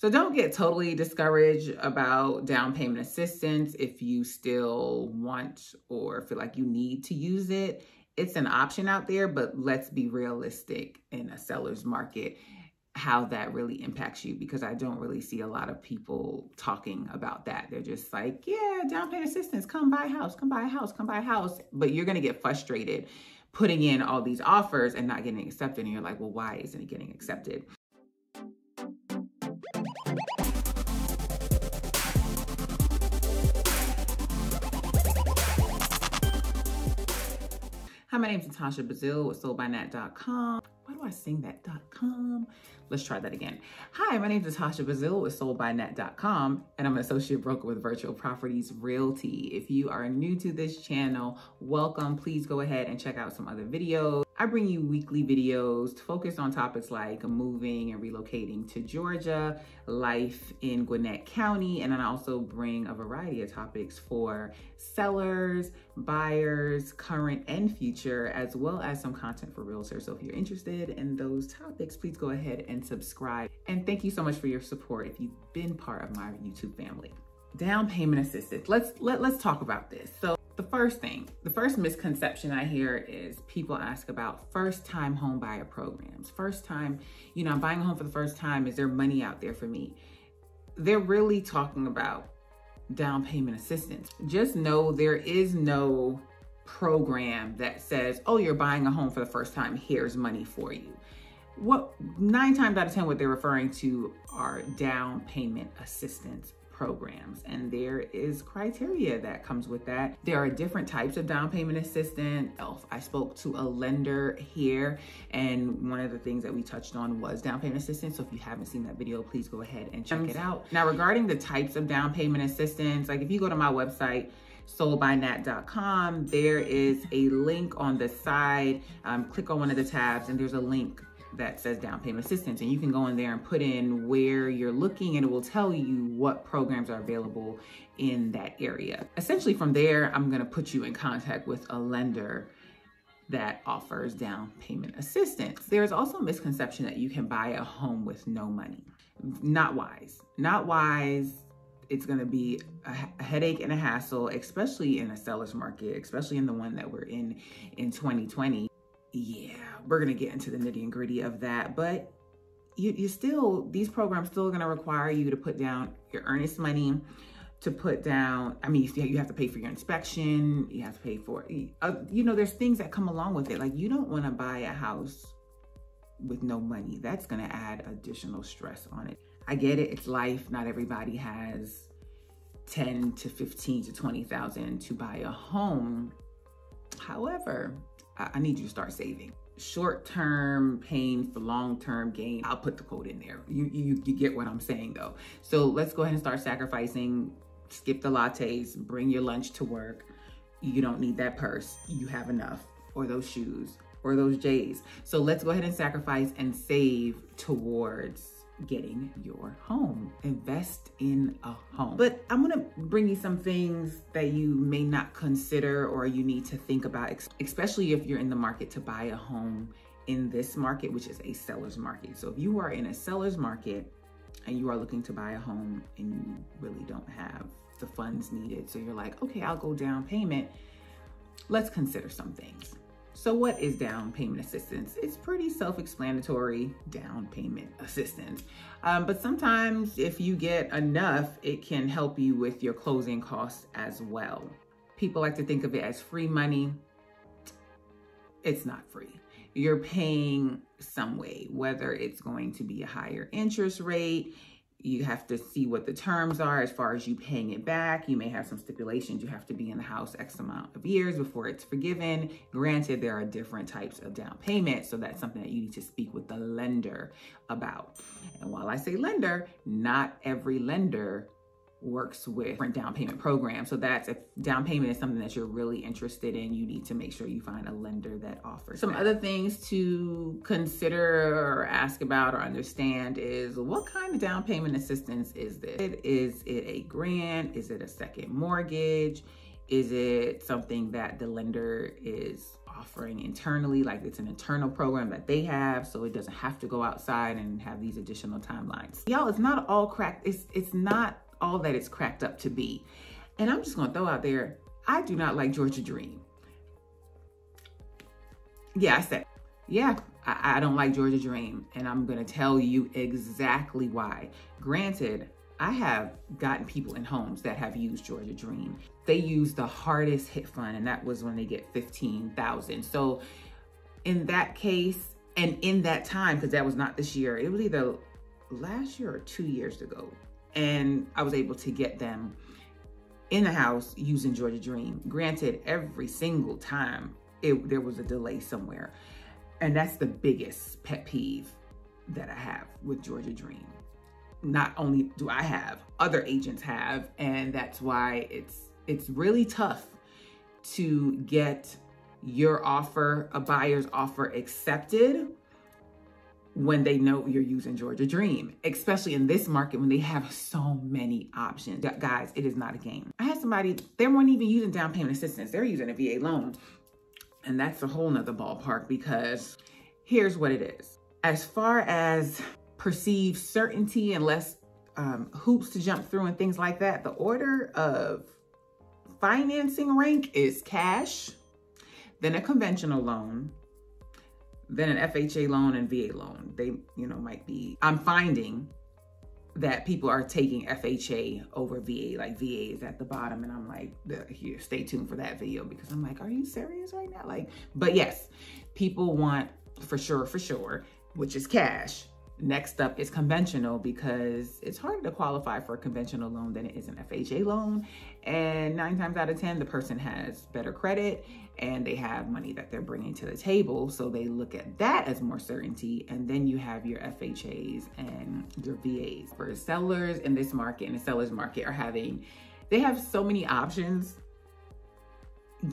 So don't get totally discouraged about down payment assistance if you still want or feel like you need to use it. It's an option out there, but let's be realistic in a seller's market, how that really impacts you, because I don't really see a lot of people talking about that. They're just like, yeah, down payment assistance, come buy a house, come buy a house, come buy a house. But you're going to get frustrated putting in all these offers and not getting accepted. And you're like, well, why isn't it getting accepted? Hi, my name is Natasha Bazil with SoldByNat.com. Why do I sing that .com? Let's try that again. Hi, my name is Natasha Bazil with SoldByNat.com, and I'm an associate broker with Virtual Properties Realty. If you are new to this channel, welcome. Please go ahead and check out some other videos. I bring you weekly videos to focus on topics like moving and relocating to Georgia, life in Gwinnett County, and then I also bring a variety of topics for sellers, buyers, current and future, as well as some content for realtors. So if you're interested in those topics, please go ahead and subscribe. And thank you so much for your support if you've been part of my YouTube family. Down payment assistance. Let's talk about this. So the first misconception I hear is people ask about first-time home buyer programs. First time, I'm buying a home for the first time. Is there money out there for me? They're really talking about down payment assistance. Just know there is no program that says, oh, you're buying a home for the first time, here's money for you. 9 times out of 10, what they're referring to are down payment assistance programs, and there is criteria that comes with that. There are different types of down payment assistance. I spoke to a lender here, and one of the things that we touched on was down payment assistance. So if you haven't seen that video, please go ahead and check it out. Now, regarding the types of down payment assistance, like if you go to my website, SoldByNat.com, there is a link on the side. Click on one of the tabs, and there's a link that says down payment assistance, and you can go in there and put in where you're looking, and it will tell you what programs are available in that area. Essentially from there, I'm going to put you in contact with a lender that offers down payment assistance. There's also a misconception that you can buy a home with no money. Not wise. It's going to be a headache and a hassle, especially in a seller's market, especially in the one that we're in 2020. Yeah, we're going to get into the nitty and gritty of that, but these programs still going to require you to put down your earnest money, to put down, you have to pay for your inspection, you have to pay for, there's things that come along with it. Like, you don't want to buy a house with no money. That's going to add additional stress on it. I get it. It's life. Not everybody has 10 to 15 to 20,000 to buy a home. However, I need you to start saving. Short-term pain for long-term gain. I'll put the quote in there. You get what I'm saying though. So let's go ahead and start sacrificing. Skip the lattes, bring your lunch to work. You don't need that purse. You have enough, or those shoes, or those J's. So let's go ahead and sacrifice and save towards getting your home. Invest in a home. But I'm gonna bring you some things that you may not consider or you need to think about, especially if you're in the market to buy a home in this market, which is a seller's market. So if you are in a seller's market and you are looking to buy a home and you really don't have the funds needed, so you're like, okay, I'll go down payment, let's consider some things. So what is down payment assistance? It's pretty self-explanatory, down payment assistance. But sometimes if you get enough, it can help you with your closing costs as well. People like to think of it as free money. It's not free. You're paying some way, whether it's going to be a higher interest rate. You have to see what the terms are as far as you paying it back. You may have some stipulations. You have to be in the house X amount of years before it's forgiven. Granted, there are different types of down payment, so that's something that you need to speak with the lender about. And while I say lender, not every lender works with different down payment programs. So that's, if down payment is something that you're really interested in, you need to make sure you find a lender that offers some other things to consider or ask about or understand is, what kind of down payment assistance is this? Is it a grant? Is it a second mortgage? Is it something that the lender is offering internally, like it's an internal program that they have, so it doesn't have to go outside and have these additional timelines? Y'all, it's not all cracked. It's not all that it's cracked up to be. And I'm just gonna throw out there, I do not like Georgia Dream. Yeah, I said, yeah, I don't like Georgia Dream, and I'm gonna tell you exactly why. Granted, I have gotten people in homes that have used Georgia Dream. They use the hardest hit fund, and that was when they get $15,000. So in that case, and in that time, because that was not this year, it was either last year or 2 years ago, and I was able to get them in the house using Georgia Dream. Granted, every single time there was a delay somewhere. And that's the biggest pet peeve that I have with Georgia Dream. Not only do I have, other agents have, and that's why it's really tough to get your offer, a buyer's offer, accepted when they know you're using Georgia Dream, especially in this market when they have so many options. Guys, it is not a game. I had somebody, they weren't even using down payment assistance. They're using a VA loan. And that's a whole nother ballpark, because here's what it is. As far as perceived certainty and less hoops to jump through and things like that, the order of financing rank is cash, then a conventional loan, then an FHA loan and VA loan. They, might be, I'm finding that people are taking FHA over VA, like VA is at the bottom. And I'm like, here, stay tuned for that video, because I'm like, are you serious right now? But yes, people want for sure, which is cash. Next up is conventional, because it's harder to qualify for a conventional loan than it is an FHA loan. And 9 times out of 10, the person has better credit and they have money that they're bringing to the table. So they look at that as more certainty. And then you have your FHAs and your VAs. For sellers in this market, in the seller's market, they have so many options.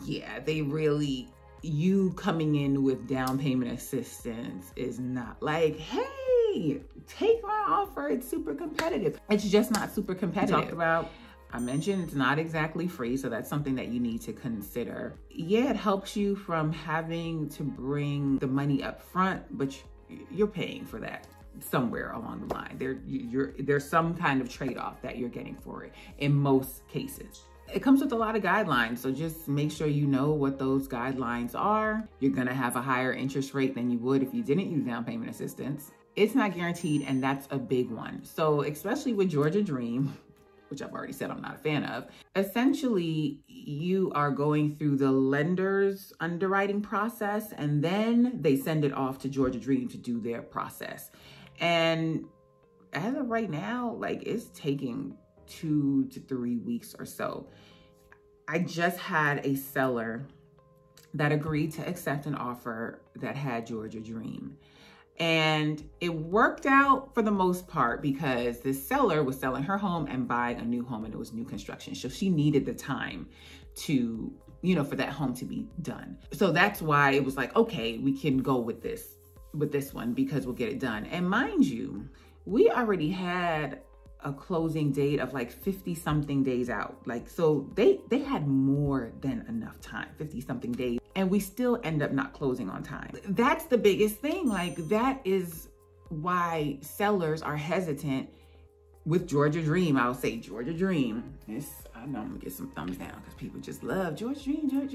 Yeah, they really, you coming in with down payment assistance is not like, hey, take my offer, it's super competitive. It's just not super competitive. I mentioned it's not exactly free, so that's something that you need to consider. Yeah, it helps you from having to bring the money up front, but you're paying for that somewhere along the line. There's some kind of trade-off that you're getting for it in most cases. It comes with a lot of guidelines, so just make sure you know what those guidelines are. You're gonna have a higher interest rate than you would if you didn't use down payment assistance. It's not guaranteed, and that's a big one. So especially with Georgia Dream, which I've already said I'm not a fan of, essentially you are going through the lender's underwriting process, and then they send it off to Georgia Dream to do their process. And as of right now, it's taking 2 to 3 weeks or so. I just had a seller that agreed to accept an offer that had Georgia Dream. And it worked out for the most part, because the seller was selling her home and buying a new home, and it was new construction. So she needed the time to, for that home to be done. So that's why it was like, okay, we can go with this one, because we'll get it done. And mind you, we already had a closing date of 50 something days out. So they had more than enough time, 50 something days, and we still end up not closing on time. That's the biggest thing. That is why sellers are hesitant with Georgia Dream. I'll say Georgia Dream. I know I'm gonna get some thumbs down, because people just love Georgia Dream.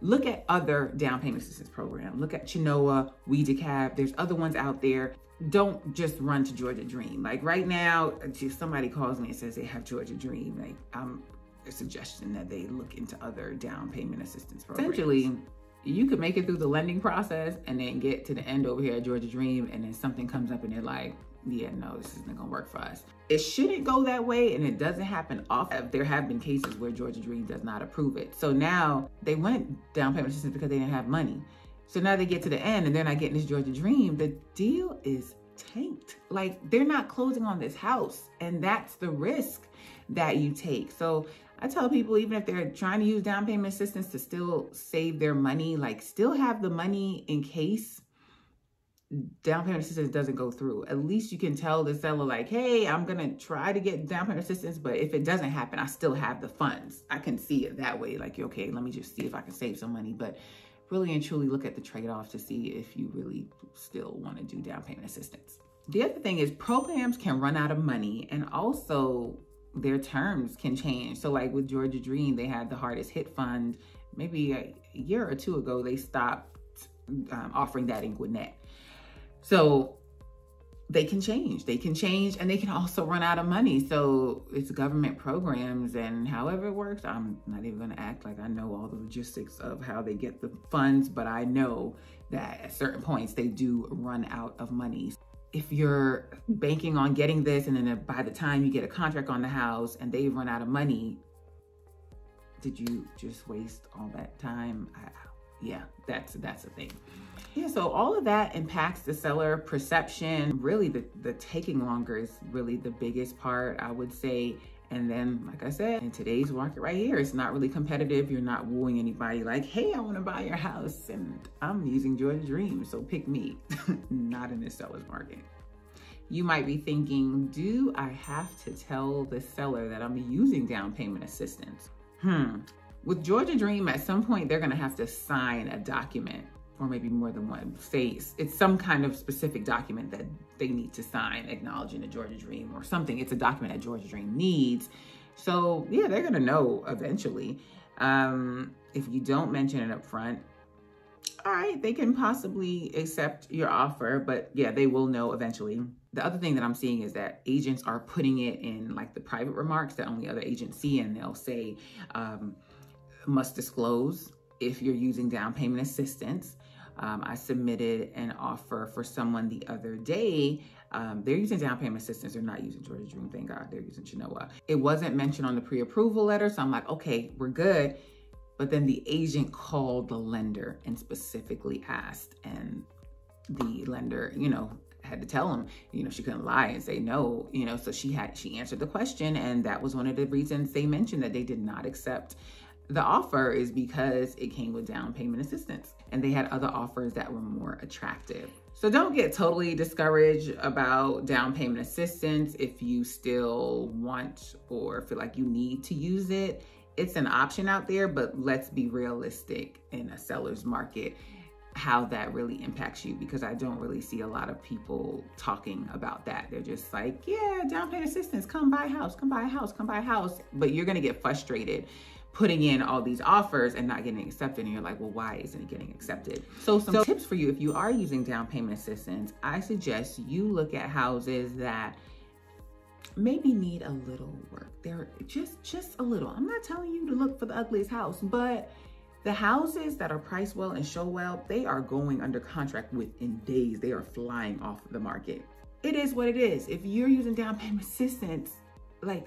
Look at other down payment assistance programs. Look at Chenoa, WeDecab. There's other ones out there. Don't just run to Georgia Dream. Right now, if somebody calls me and says they have Georgia Dream, I'm a suggestion that they look into other down payment assistance programs. Essentially, you could make it through the lending process and then get to the end over here at Georgia Dream, and then something comes up and they're like, yeah, no, this isn't gonna work for us. It shouldn't go that way, and it doesn't happen often. There have been cases where Georgia Dream does not approve it. So now they went down payment assistance because they didn't have money. So now they get to the end and they're not getting this Georgia Dream. The deal is tanked. They're not closing on this house, and that's the risk that you take. So I tell people, even if they're trying to use down payment assistance to still save their money, still have the money in case down payment assistance doesn't go through, at least you can tell the seller like, hey, I'm going to try to get down payment assistance, but if it doesn't happen, I still have the funds. I can see it that way. Like, okay, let me just see if I can save some money, but really and truly look at the trade-off to see if you really still want to do down payment assistance. The other thing is programs can run out of money, and also their terms can change. So like with Georgia Dream, they had the hardest hit fund. Maybe a year or two ago, they stopped offering that in Gwinnett. So they can change, and they can also run out of money. So it's government programs, and however it works, I'm not even gonna act like I know all the logistics of how they get the funds, but I know that at certain points they do run out of money. If you're banking on getting this, and then by the time you get a contract on the house and they run out of money, did you just waste all that time? Yeah, that's a thing. Yeah, so all of that impacts the seller perception. Really, the taking longer is really the biggest part, I would say. And then, like I said, in today's market right here, it's not really competitive. You're not wooing anybody like, hey, I want to buy your house and I'm using Georgia Dream, so pick me. Not in this seller's market. You might be thinking, do I have to tell the seller that I'm using down payment assistance? With Georgia Dream, at some point, they're going to have to sign a document, or maybe more than one. Say it's some kind of specific document that they need to sign acknowledging the Georgia Dream or something. It's a document that Georgia Dream needs. So yeah, they're gonna know eventually. If you don't mention it up front, all right, they can possibly accept your offer, but yeah, they will know eventually. The other thing that I'm seeing is that agents are putting it in like the private remarks that only other agents see, and they'll say, must disclose if you're using down payment assistance. I submitted an offer for someone the other day. They're using down payment assistance. They're not using Georgia Dream, thank God. They're using Chenoa. It wasn't mentioned on the pre-approval letter, so I'm like, okay, we're good. But then the agent called the lender and specifically asked, and the lender, had to tell him, she couldn't lie and say no, so she answered the question, and that was one of the reasons they mentioned that they did not accept the offer, is because it came with down payment assistance and they had other offers that were more attractive. So don't get totally discouraged about down payment assistance if you still want or feel like you need to use it. It's an option out there, but let's be realistic in a seller's market, how that really impacts you, because I don't really see a lot of people talking about that. They're just like, yeah, down payment assistance, come buy a house, come buy a house, come buy a house. But you're gonna get frustrated putting in all these offers and not getting accepted. And you're like, well, why isn't it getting accepted? So some tips for you, if you are using down payment assistance, I suggest you look at houses that maybe need a little work. They're just a little. I'm not telling you to look for the ugliest house, but the houses that are priced well and show well, they are going under contract within days. They are flying off the market. It is what it is. If you're using down payment assistance, like,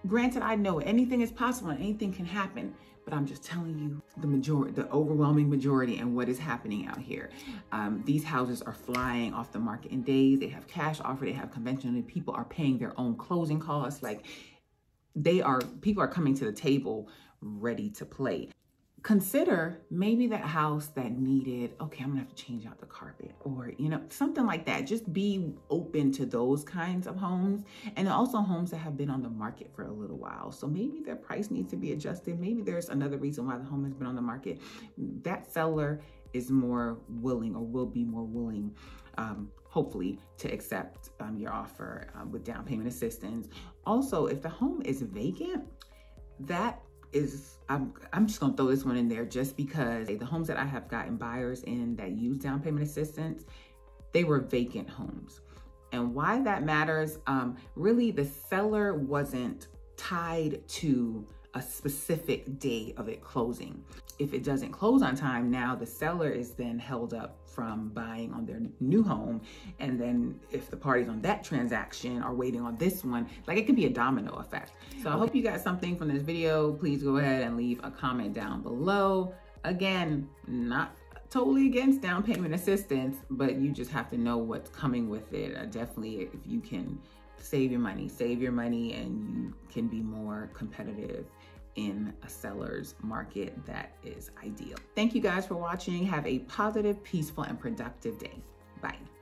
granted, I know anything is possible and anything can happen, but I'm just telling you the overwhelming majority and what is happening out here. These houses are flying off the market in days. They have cash offer, they have conventional, people are paying their own closing costs. Like, people are coming to the table ready to play. Consider maybe that house that needed, okay, I'm gonna have to change out the carpet, or, something like that. Just be open to those kinds of homes, and also homes that have been on the market for a little while. So maybe their price needs to be adjusted. Maybe there's another reason why the home has been on the market. That seller is more willing, or will be more willing, hopefully, to accept your offer with down payment assistance. Also, if the home is vacant, that is, I'm just gonna throw this one in there just because the homes that I have gotten buyers in that use down payment assistance, they were vacant homes. And why that matters, really the seller wasn't tied to a specific day of it closing. If it doesn't close on time, now the seller is then held up from buying on their new home. And then if the parties on that transaction are waiting on this one, like, it could be a domino effect. So I hope you got something from this video. Please go ahead and leave a comment down below. Again, not totally against down payment assistance, but you just have to know what's coming with it. Definitely, if you can save your money, and you can be more competitive in a seller's market, that is ideal. Thank you guys for watching. Have a positive, peaceful, and productive day. Bye. Bye.